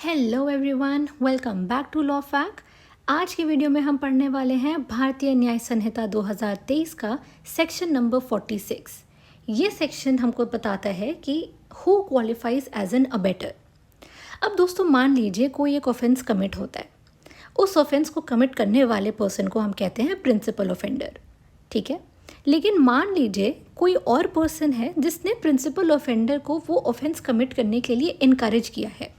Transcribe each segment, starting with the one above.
Hello everyone, welcome back to law fact. आज की video में हम पढ़ने वाले हैं भारतीय न्याय संहिता 2023 का सेक्शन नंबर 46। ये सेक्शन हमको बताता है कि who qualifies as an abettor. अब दोस्तों मान लीजिए कोई एक ऑफेंस कमिट होता है, उस ऑफेंस को कमिट करने वाले पर्सन को हम कहते हैं प्रिंसिपल ऑफेंडर, ठीक है। लेकिन मान लीजिए कोई और पर्सन है जिसने प्रिंसिपल ऑफेंडर को वो ऑफेंस कमिट करने के लिए इनकरेज किया है,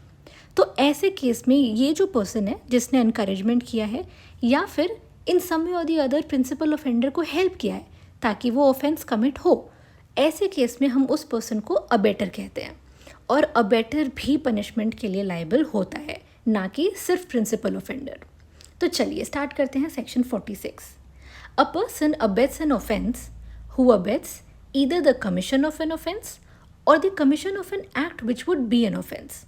तो ऐसे केस में ये जो पर्सन है जिसने इनकरेजमेंट किया है या फिर इन सम वे और दी अदर प्रिंसिपल ऑफेंडर को हेल्प किया है ताकि वो ऑफेंस कमिट हो, ऐसे केस में हम उस पर्सन को अबेटर कहते हैं। और अबेटर भी पनिशमेंट के लिए लायबल होता है, ना कि सिर्फ प्रिंसिपल ऑफेंडर। तो चलिए स्टार्ट करते हैं section 46। A person abets an offence who abets either the commission of an offence or the commission of an act which would be an offence.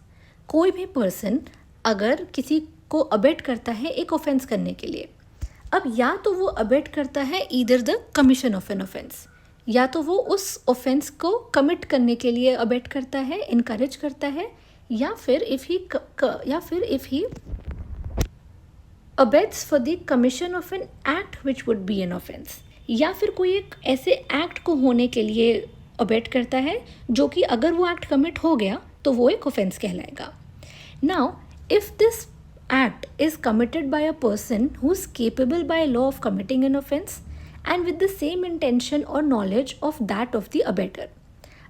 कोई भी पर्सन अगर किसी को अबेट करता है एक ऑफेंस करने के लिए, अब या तो वो अबेट करता है either the commission of an offence, या तो वो उस ऑफेंस को कमिट करने के लिए अबेट करता है, इनकरेज करता है, या फिर if he abets for the commission of an act which would be an offence, या फिर कोई एक ऐसे एक्ट को होने के लिए अबेट करता है जो कि अगर वो एक्ट कमिट हो गया तो वो एक ऑफेंस कहलाएगा। Now, if this act is committed by a person who is capable by law of committing an offense and with the same intention or knowledge of that of the abettor।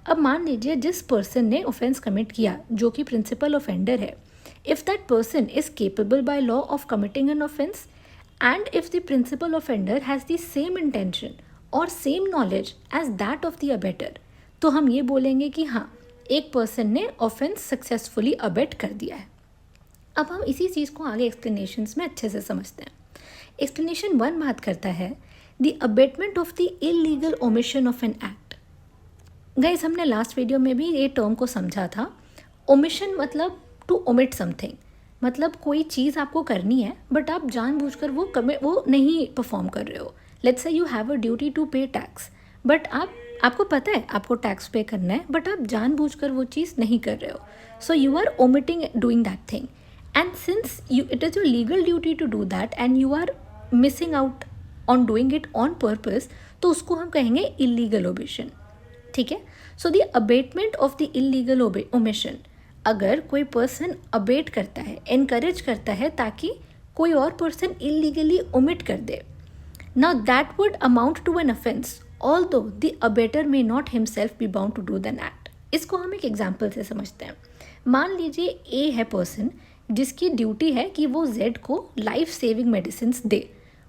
अब मान लीजिए जिस person ने offence commit किया जो कि principal offender है, if that person is capable by law of committing an offense and if the principal offender has the same intention or same knowledge as that of the abettor, तो हम ये बोलेंगे कि हाँ, एक पर्सन ने offence successfully abate कर दिया है। अब हम इसी चीज़ को आगे एक्सप्लेनेशंस में अच्छे से समझते हैं। एक्सप्लेनेशन 1 बात करता है the abetment of the illegal omission of an act. Guys, हमने लास्ट वीडियो में भी ये टर्म को समझा था। ओमिशन मतलब टू ओमिट समथिंग, मतलब कोई चीज़ आपको करनी है बट आप जानबूझकर वो नहीं परफॉर्म कर रहे हो। Let's say you have a duty to pay tax, but आपको पता है आपको टैक्स पे करना है बट आप जानबूझकर वो चीज़ नहीं कर रहे हो। So you are omitting doing that thing, and since it is your legal duty to do that and you are missing out on doing it on purpose, तो उसको हम कहेंगे इलीगल ओमिशन, ठीक है। So the abetment of the illegal omission, अगर कोई person abate करता है, एनकरेज करता है ताकि कोई और पर्सन इलीगली ओमिट कर दे, now that would amount to an offense although the abetter may not himself be bound to do the act। इसको हम एक एग्जाम्पल से समझते हैं। मान लीजिए ए है पर्सन जिसकी ड्यूटी है कि वो जेड को लाइफ सेविंग मेडिसिन दे।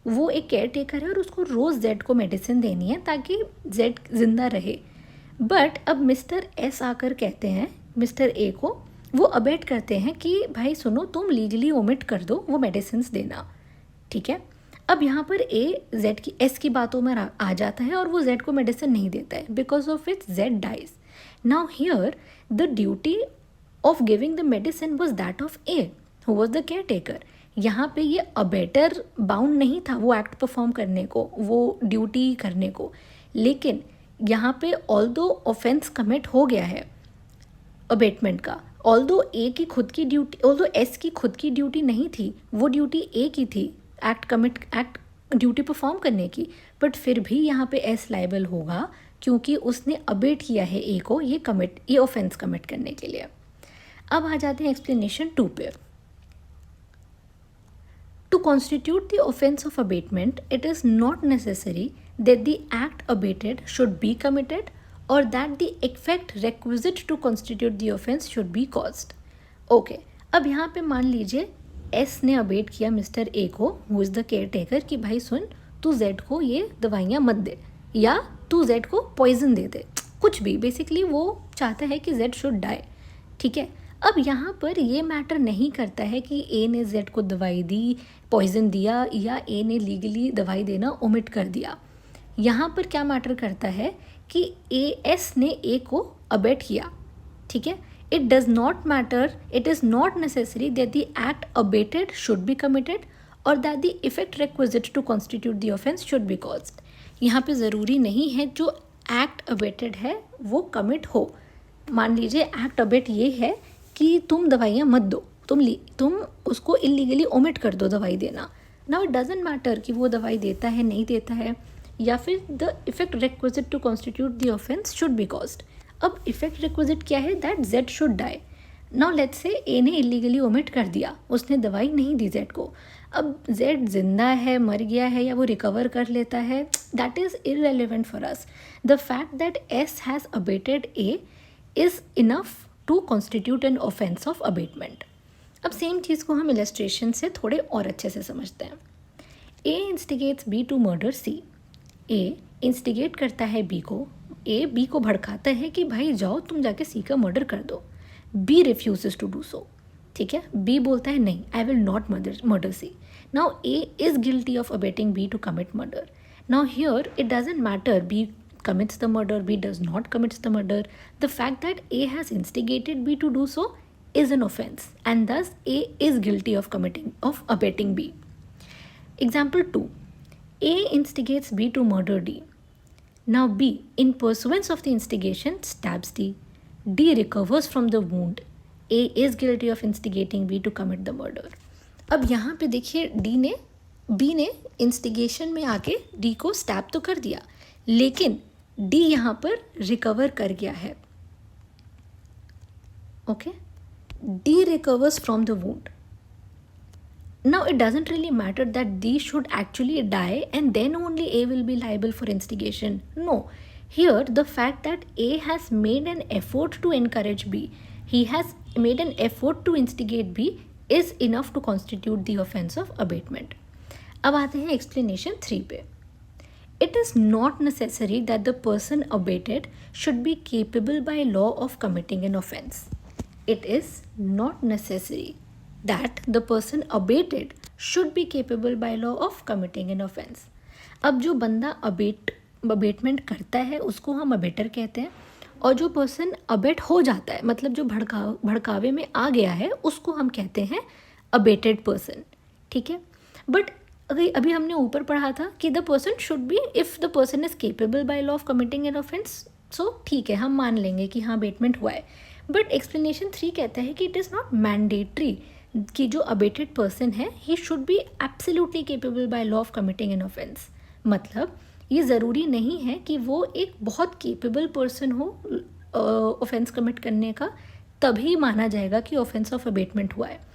वो एक केयर टेकर है और उसको रोज़ जेड को मेडिसिन देनी है ताकि जेड जिंदा रहे। बट अब मिस्टर एस आकर कहते हैं मिस्टर ए को, वो अबेट करते हैं कि भाई सुनो, तुम लीगली ओमिट कर दो वो मेडिसिन देना, ठीक है। अब यहाँ पर ए जेड की एस की बातों में आ जाता है और वो जेड को मेडिसिन नहीं देता है, because of it Z dies. Now here the duty of giving the medicine was that of A who was the caretaker. यहाँ पे ये अबेटर बाउंड नहीं था वो एक्ट परफॉर्म करने को, वो ड्यूटी करने को, लेकिन यहाँ पे ऑल्दो ऑफेंस कमिट हो गया है अबेटमेंट का, ऑल्दो एस की खुद की ड्यूटी नहीं थी, वो ड्यूटी ए की थी एक्ट ड्यूटी परफॉर्म करने की, बट फिर भी यहाँ पे एस लाइबल होगा क्योंकि उसने अबेट किया है ए को ये ऑफेंस कमिट करने के लिए। अब आ जाते हैं एक्सप्लेनेशन 2 पे। To constitute the offence of abetment it is not necessary that the act abetted should be committed or that the effect requisite to constitute the offence should be caused. Okay, अब यहाँ पे मान लीजिए S ने abate किया mister A को, who is the care taker, कि भाई सुन, तू जेड को ये दवाइयाँ मत दे या तू जेड को पॉइजन दे दे, कुछ भी। बेसिकली वो चाहता है कि जेड शुड डाई, ठीक है। अब यहाँ पर ये मैटर नहीं करता है कि ए ने जेड को दवाई दी, पॉइजन दिया, या ए ने लीगली दवाई देना ओमिट कर दिया। यहाँ पर क्या मैटर करता है कि एस ने ए को अबेट किया, ठीक है। It does not matter, it is not necessary that the act abated should be committed or that the effect requisite to constitute the offense should be caused। यहाँ पे ज़रूरी नहीं है जो एक्ट अबेटेड है वो कमिट हो। मान लीजिए एक्ट अबेट ये है कि तुम दवाइयाँ मत दो, तुम उसको इलीगली ओमिट कर दो दवाई देना. नाउ इट डजेंट मैटर कि वो दवाई देता है नहीं देता है, या फिर the effect requisite to constitute the offence should be caused. अब इफेक्ट रिक्विजिट क्या है? That Z should die. Now let's say A ने इलीगली ओमिट कर दिया, उसने दवाई नहीं दी जेड को. अब जेड जिंदा है, मर गया है, या वो रिकवर कर लेता है, that is irrelevant for us. The fact that S has abetted A is enough to constitute an offence of abetment. अब सेम चीज़ को हम इलस्ट्रेशन से थोड़े और अच्छे से समझते हैं. A instigates B to murder C. A instigate करता है बी को, ए बी को भड़काता है कि भाई जाओ तुम जाके सी का मर्डर कर दो. B refuses to do so. ठीक है, बी बोलता है नहीं, I will not murder C. Now A is guilty of abetting B to commit murder. Now here it doesn't matter B commits the murder, B does not commits the murder. The fact that A has instigated B to do so is an offense, and thus A is guilty of abetting B. Example 2. A instigates B to murder D. Now B, in pursuance of the instigation, stabs D. D recovers from the wound. A is guilty of instigating B to commit the murder. अब यहाँ पे देखिए B ने instigation में आके D को stab तो कर दिया, लेकिन डी यहाँ पर रिकवर कर गया है. Okay, D recovers from the wound. Now it doesn't really matter that D should actually die and then only A will be liable for instigation. No, here the fact that A has made an effort to encourage B, he has made an effort to instigate B is enough to constitute the offence of abetment. अब आते हैं explanation 3 पे. It is not necessary that the person abated should be capable by law of committing an offense. It is not necessary that the person abated should be capable by law of committing an offense. अब जो बंदा abetment करता है उसको हम abettor कहते हैं, और जो पर्सन अबेट हो जाता है मतलब जो भड़कावे में आ गया है उसको हम कहते हैं अबेटेड पर्सन. ठीक है, बट अभी हमने ऊपर पढ़ा था कि the person should be, if the person is capable by law of committing an offence, so ठीक है हम मान लेंगे कि हाँ अबेटमेंट हुआ है. बट एक्सप्लेनेशन 3 कहता है कि इट इज़ नॉट मैंडेटरी कि जो अबेटेड पर्सन है he should be absolutely capable by law of committing an offence. मतलब ये ज़रूरी नहीं है कि वो एक बहुत केपेबल पर्सन हो ऑफेंस कमिट करने का, तभी माना जाएगा कि ऑफेंस ऑफ अबेटमेंट हुआ है.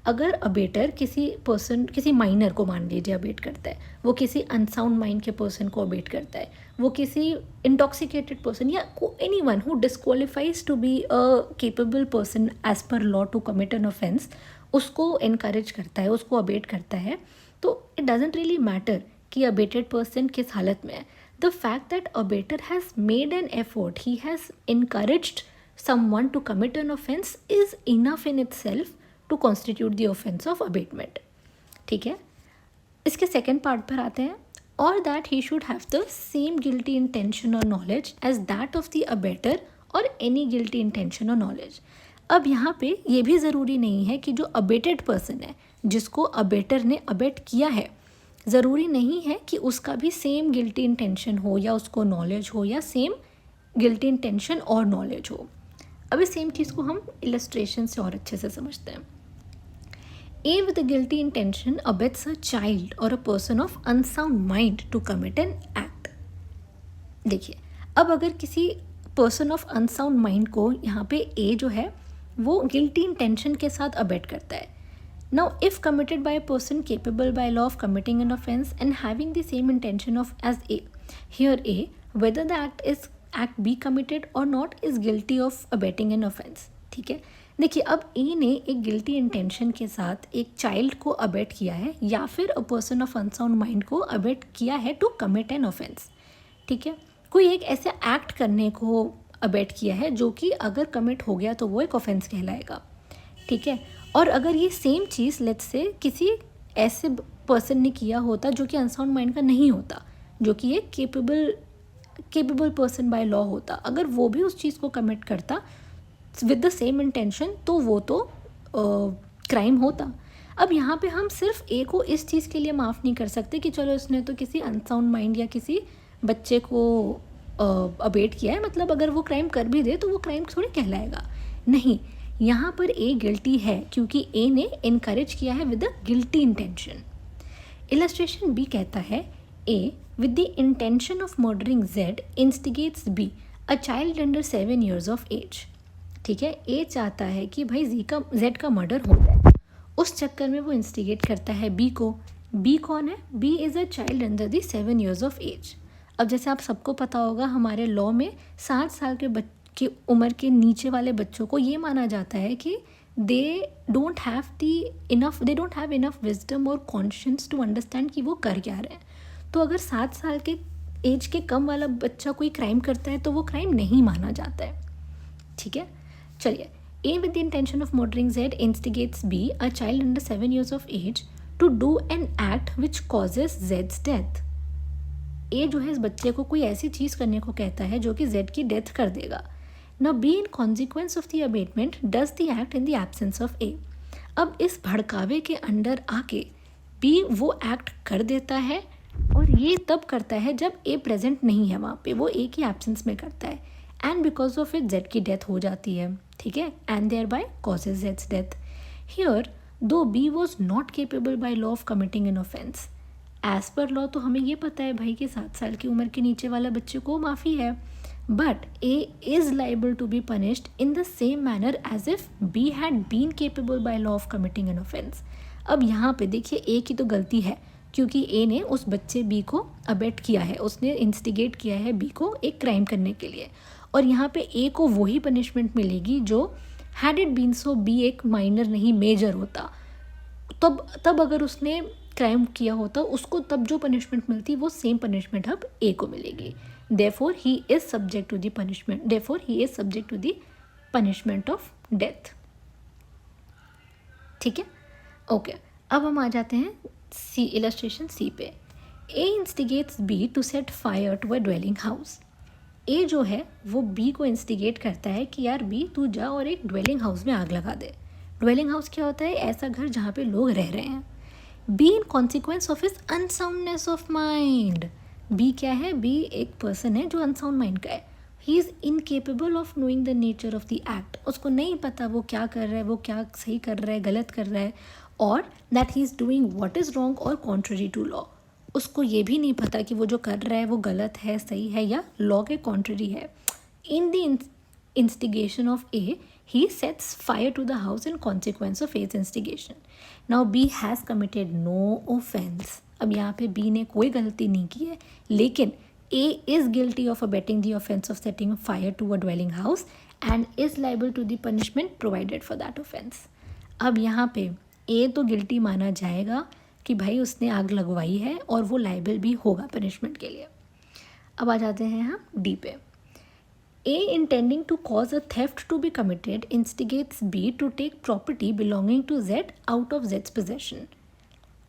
अगर अबेटर किसी माइनर को मान लीजिए अबेट करता है, वो किसी अनसाउंड माइंड के पर्सन को अबेट करता है, वो किसी इंटॉक्सिकेटेड पर्सन या anyone who disqualifies to be a capable person as per law to commit an offence, उसको एनकरेज करता है, उसको अबेट करता है, तो इट डजेंट रियली मैटर कि अबेटेड पर्सन किस हालत में है. The fact that abettor has made an effort, he has encouraged someone to commit an offence is enough in itself to constitute the offence of abetment. ठीक है, इसके second part पर आते हैं. Or that he should have the same guilty intention or knowledge as that of the abettor or any guilty intention or knowledge. अब यहाँ पे ये भी ज़रूरी नहीं है कि जो अबेटेड पर्सन है, जिसको अबेटर ने अबेट किया है, ज़रूरी नहीं है कि उसका भी सेम गिल्टी इंटेंशन हो या उसको नॉलेज हो या same guilty intention or knowledge हो. अब इस सेम चीज़ को हम इलस्ट्रेशन से और अच्छे से समझते हैं. A with a guilty intention abets a child or a person of unsound mind to commit an act. देखिए, अब अगर किसी person of unsound mind को यहाँ पे A जो है वो guilty intention के साथ abet करता है. Now, if committed by a person capable by law of committing an offense and having the same intention of as A, here A, whether the act be committed or not, is guilty of abetting an offense. ठीक है, देखिए अब ए ने एक guilty intention के साथ एक child को अबेट किया है या फिर a person of unsound mind को अबेट किया है टू कमिट एन ऑफेंस. ठीक है, कोई एक ऐसे एक्ट करने को अबेट किया है जो कि अगर कमिट हो गया तो वो एक ऑफेंस कहलाएगा. ठीक है, और अगर ये सेम चीज़ लेट्स से किसी ऐसे पर्सन ने किया होता जो कि अनसाउंड माइंड का नहीं होता, जो कि एक केपेबल पर्सन बाय लॉ होता, अगर वो भी उस चीज़ को कमिट करता विद द सेम इंटेंशन, तो वो तो क्राइम होता. अब यहाँ पे हम सिर्फ ए को इस चीज़ के लिए माफ़ नहीं कर सकते कि चलो इसने तो किसी अनसाउंड माइंड या किसी बच्चे को अबेट किया है, मतलब अगर वो क्राइम कर भी दे तो वो क्राइम थोड़ी कहलाएगा. नहीं, यहाँ पर ए गिल्टी है क्योंकि ए ने इनकरेज किया है with a guilty intention. Illustration B कहता है A with the intention of murdering Z instigates B a child under 7 years of age. ठीक है, ए चाहता है कि भाई जेड का मर्डर हो जाए, उस चक्कर में वो इंस्टिगेट करता है बी को। बी कौन है? B is a child under the 7 years of age. अब जैसे आप सबको पता होगा हमारे लॉ में 7 साल की उम्र के नीचे वाले बच्चों को ये माना जाता है कि they don't have enough wisdom और कॉन्शियंस टू अंडरस्टैंड कि वो कर क्या रहे हैं। तो अगर 7 साल के एज के कम वाला बच्चा कोई क्राइम करता है तो वो क्राइम नहीं माना जाता है। ठीक है, चलिए। A with the intention of murdering Z instigates B a child under 7 years of age to do an act which causes जेड्स डेथ। ए जो है इस बच्चे को कोई ऐसी चीज़ करने को कहता है जो कि जेड की डेथ कर देगा। Now B in consequence of the abatement does the act in the absence of A। अब इस भड़कावे के अंडर आके B वो एक्ट कर देता है, और ये तब करता है जब A प्रेजेंट नहीं है वहाँ पे, वो A की एब्सेंस में करता है, and because of it Z की डेथ हो जाती है। ठीक है, and thereby causes Z's death. Here though B was not capable by law of committing an offence. As per law तो हमें ये पता है भाई कि 7 साल की उम्र के नीचे वाला बच्चे को माफ़ी है, but A is liable to be punished in the same manner as if B had been capable by law of committing an offense। अब यहाँ पे देखिए A की तो गलती है क्योंकि A ने उस बच्चे B को अबेट किया है, उसने इंस्टिगेट किया है B को एक क्राइम करने के लिए, और यहाँ पे A को वही पनिशमेंट मिलेगी जो had it been so B एक माइनर नहीं मेजर होता, तब अगर उसने क्राइम किया होता उसको तब जो पनिशमेंट मिलती वो सेम पनिशमेंट अब A को मिलेगी। Therefore he is subject to the punishment of death। ठीक है, ओके। अब हम आ जाते हैं सी, इलस्ट्रेशन सी पे। A instigates B to set fire to a dwelling house। A जो है वो B को इंस्टिगेट करता है कि यार B तू जा और एक ड्वेलिंग हाउस में आग लगा दे। ड्वेलिंग हाउस क्या होता है? ऐसा घर जहाँ पे लोग रह रहे हैं। B in consequence of his unsoundness of mind। B क्या है? बी एक पर्सन है जो अनसाउंड माइंड का है। He is incapable of knowing the nature of the act. उसको नहीं पता वो क्या कर रहा है, वो क्या सही कर रहा है, गलत कर रहा है, और that he is doing what is wrong और कॉन्ट्ररी टू लॉ। उसको ये भी नहीं पता कि वो जो कर रहा है वो गलत है, सही है, या लॉ के कॉन्ट्ररी है। In the instigation of A, he sets fire to the house in consequence of A's instigation। Now B has committed no offense। अब यहाँ पे B ने कोई गलती नहीं की है, लेकिन A is guilty of abetting the offense of setting fire to a dwelling house and is liable to the punishment provided for that offense। अब यहाँ पे A तो गिल्टी माना जाएगा कि भाई उसने आग लगवाई है, और वो लाइबल भी होगा पनिशमेंट के लिए। अब आ जाते हैं हम D पे। A intending to cause a theft to be committed instigates B to take property belonging to Z out of Z's possession।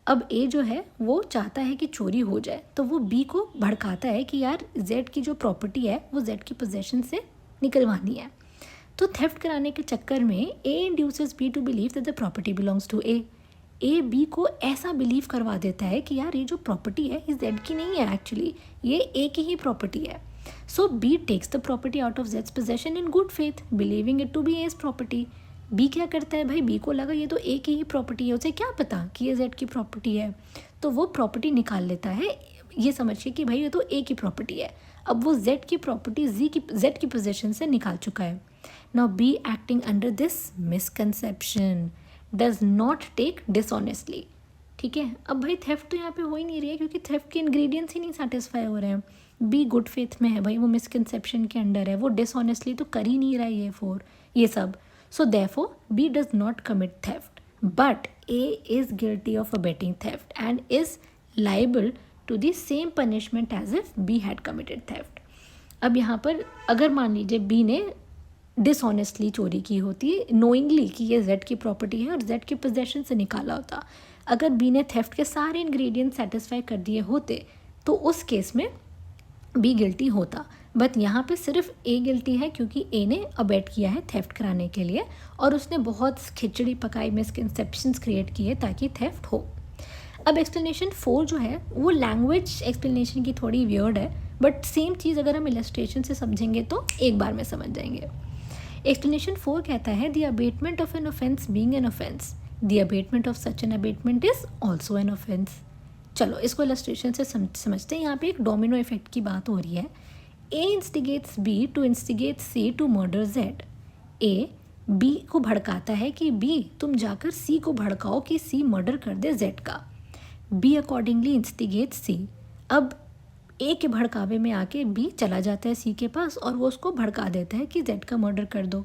अब A जो है वो चाहता है कि चोरी हो जाए, तो वो B को भड़काता है कि यार Z की जो प्रॉपर्टी है वो Z की पोजेशन से निकलवानी है। तो थेफ्ट कराने के चक्कर में A induces B to believe that the property belongs to A। A B को ऐसा बिलीव करवा देता है कि यार ये जो प्रॉपर्टी है ये Z की नहीं है, एक्चुअली ये A की ही प्रॉपर्टी है। So B takes the property out of Z's possession in good faith, believing it to be A's property। B क्या करता है भाई? B को लगा ये तो A की ही प्रॉपर्टी है, उसे क्या पता कि ये Z की प्रॉपर्टी है, तो वो प्रॉपर्टी निकाल लेता है ये समझिए कि भाई ये तो A की प्रॉपर्टी है। अब वो Z की प्रॉपर्टी Z की पोजेशन से निकाल चुका है। Now B acting under this misconception does not take dishonestly। ठीक है, अब भाई थेफ्ट तो यहाँ पे हो ही नहीं रही है क्योंकि थेफ्ट के इंग्रेडिएंट्स ही नहीं सेटिस्फाई हो रहे हैं। बी गुड फेथ में है भाई, वो मिसकंसेप्शन के अंडर है, वो डिसऑनेस्टली तो कर ही नहीं रहा है ये सब। So therefore B does not commit theft, but A is guilty of abetting theft and is liable to the same punishment as if B had committed theft. अब यहाँ पर अगर मान लीजिए बी ने डिसऑनेस्टली चोरी की होती, नोइंगली कि ये जेड की प्रॉपर्टी है और जेड के पोजेशन से निकाला होता, अगर बी ने थेफ्ट के सारे इंग्रेडिएंट सेटिस्फाई कर दिए होते तो उस केस में बी गिल्टी होता। बट यहाँ पे सिर्फ ए गिल्टी है क्योंकि ए ने अबेट किया है थेफ्ट कराने के लिए, और उसने बहुत खिचड़ी पकाई मिसकंसेप्शंस क्रिएट किए ताकि थेफ्ट हो। अब एक्सप्लेनेशन 4 जो है वो लैंग्वेज एक्सप्लेनेशन की थोड़ी वियर्ड है, बट सेम चीज़ अगर हम इलस्ट्रेशन से समझेंगे तो एक बार में समझ जाएंगे। एक्सप्लेनेशन 4 कहता है the abetment of an offence being an offence, the abetment of such an abetment is also an offence. चलो इसको इलस्ट्रेशन से समझते हैं। यहाँ पे एक डोमिनो इफेक्ट की बात हो रही है। A instigates B to instigate C to murder Z. A B को भड़काता है कि बी तुम जाकर सी को भड़काओ कि सी मर्डर कर दे जेड का। बी अकॉर्डिंगली इंस्टिगेट सी। अब ए के भड़कावे में आके बी चला जाता है सी के पास और वो उसको भड़का देता है कि जेड का मर्डर कर दो,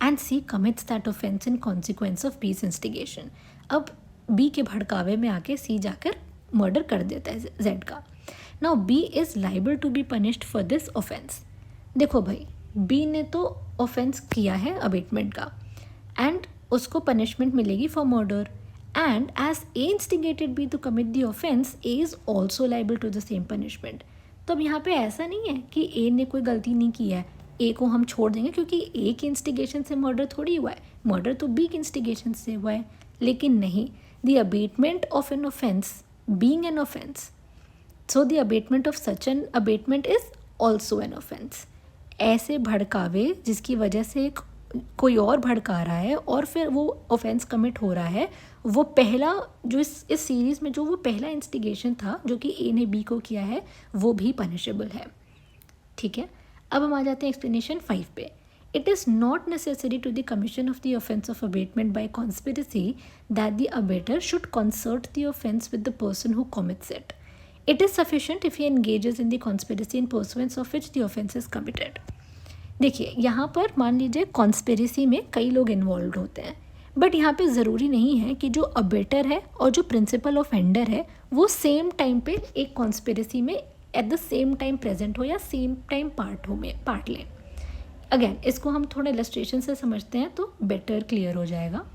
and C commits that offence in consequence of B's instigation. अब बी के भड़कावे में आके सी जाकर मर्डर कर देता है जेड का। Now B is liable to be punished for this offence. देखो भाई, बी ने तो ऑफेंस किया है अबेटमेंट का, एंड उसको पनिशमेंट मिलेगी for murder, and as A instigated B to commit the offence, A is also liable to the same punishment. तो अब यहाँ पे ऐसा नहीं है कि ए ने कोई गलती नहीं की है, ए को हम छोड़ देंगे क्योंकि ए की इंस्टिगेशन से मर्डर थोड़ी हुआ है, मर्डर तो बी की इंस्टिगेशन से हुआ है। लेकिन नहीं, the abetment of an offence being an offence, so the abetment of such an abetment is also an offence. ऐसे भड़कावे जिसकी वजह से कोई और भड़का रहा है और फिर वो ऑफेंस कमिट हो रहा है, वो पहला जो इस सीरीज़ में जो वो पहला इंस्टिगेशन था जो कि ए ने बी को किया है, वो भी पनिशेबल है। ठीक है, अब हम आ जाते हैं एक्सप्लेनेशन 5 पे। It is not necessary to the commission of the offence of abetment by conspiracy that the abettor should concert the offence with the person who commits it. It is sufficient if he engages in the conspiracy in pursuance of which the offence is committed. देखिए, यहाँ पर मान लीजिए conspiracy में कई लोग involve होते हैं, बट यहाँ पे ज़रूरी नहीं है कि जो अबेटर है और जो प्रिंसिपल ऑफेंडर है वो सेम टाइम पे एक कॉन्स्पिरेसी में at the same time present हो या सेम टाइम पार्ट लें। अगेन इसको हम थोड़ा इलस्ट्रेशन से समझते हैं तो बेटर क्लियर हो जाएगा।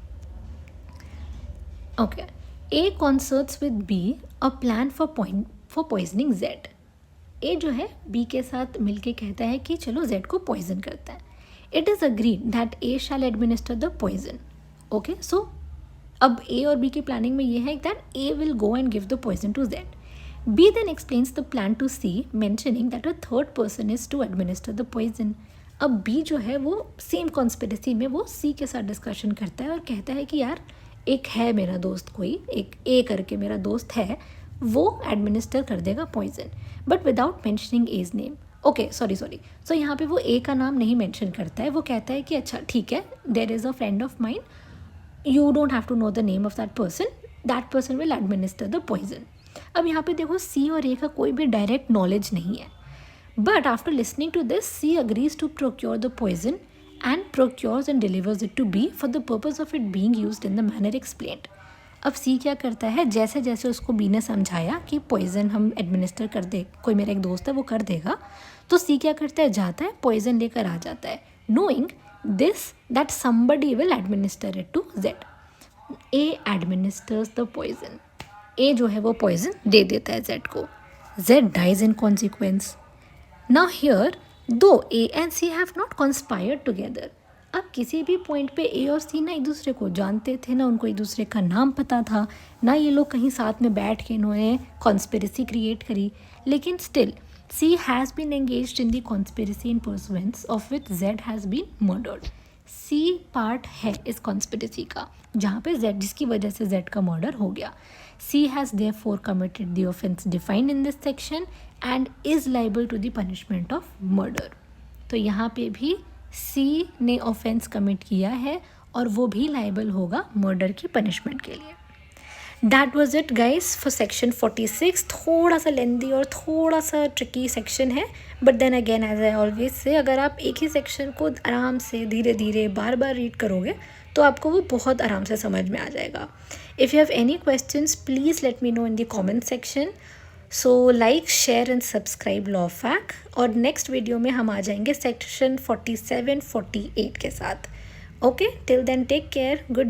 Okay, A concerts with B a plan for poisoning Z. A जो है बी के साथ मिलके कहता है कि चलो जेड को पॉइजन करता है। It is agreed that A shall administer the poison. Okay, so अब ए और बी की प्लानिंग में ये है that A will go and give the poison to Z. B then explains the plan to C mentioning that a third person is to administer the poison. अब B जो है वो same conspiracy में वो सी के साथ डिस्कशन करता है और कहता है कि यार एक है मेरा दोस्त, कोई एक ए करके मेरा दोस्त है, वो एडमिनिस्टर कर देगा poison, but without mentioning A's name. Okay, sorry so यहाँ पे वो ए का नाम नहीं मेंशन करता है, वो कहता है कि अच्छा ठीक है, there is a friend of mine, you don't have to know the name of that person will administer the poison. अब यहाँ पे देखो सी और ए का कोई भी डायरेक्ट नॉलेज नहीं है, but after listening to this C agrees to procure the poison and procures and delivers it to B for the purpose of it being used in the manner explained. अब C क्या करता है, जैसे जैसे उसको B ने समझाया कि पॉइजन हम एडमिनिस्टर कर दे, कोई मेरा एक दोस्त है वो कर देगा, तो सी क्या करता है, जाता है पॉइजन लेकर आ जाता है, knowing this that somebody will administer it to Z. A administers the poison. A जो है वो पॉइजन दे देता है जेड को। Z dies in consequence. Now here though A and C have not conspired together. अब किसी भी पॉइंट पे ए और सी ना एक दूसरे को जानते थे, ना उनको एक दूसरे का नाम पता था, ना ये लोग कहीं साथ में बैठ के इन्होंने कॉन्स्पिरेसी क्रिएट करी, लेकिन still C has been engaged in the conspiracy in pursuance of which Z has been murdered. C part है इस कॉन्स्पिरेसी का जहाँ पे जेड, जिसकी वजह से जेड का मर्डर हो गया। C has therefore committed the offence defined in this section and is liable to the punishment of murder. तो यहाँ पे भी सी ने ऑफेंस कमिट किया है और वो भी लाइबल होगा मर्डर की पनिशमेंट के लिए। That was it guys for section 46। थोड़ा सा लेंदी और थोड़ा सा ट्रिकी सेक्शन है, but then again as I always say, अगर आप एक ही सेक्शन को आराम से धीरे धीरे बार बार रीड करोगे तो आपको वो बहुत आराम से समझ में आ जाएगा। If you have any questions please let me know in the comment section. So like, share and subscribe law fact, और नेक्स्ट वीडियो में हम आ जाएंगे सेक्शन 47-48 के साथ। Okay, till then take care, good.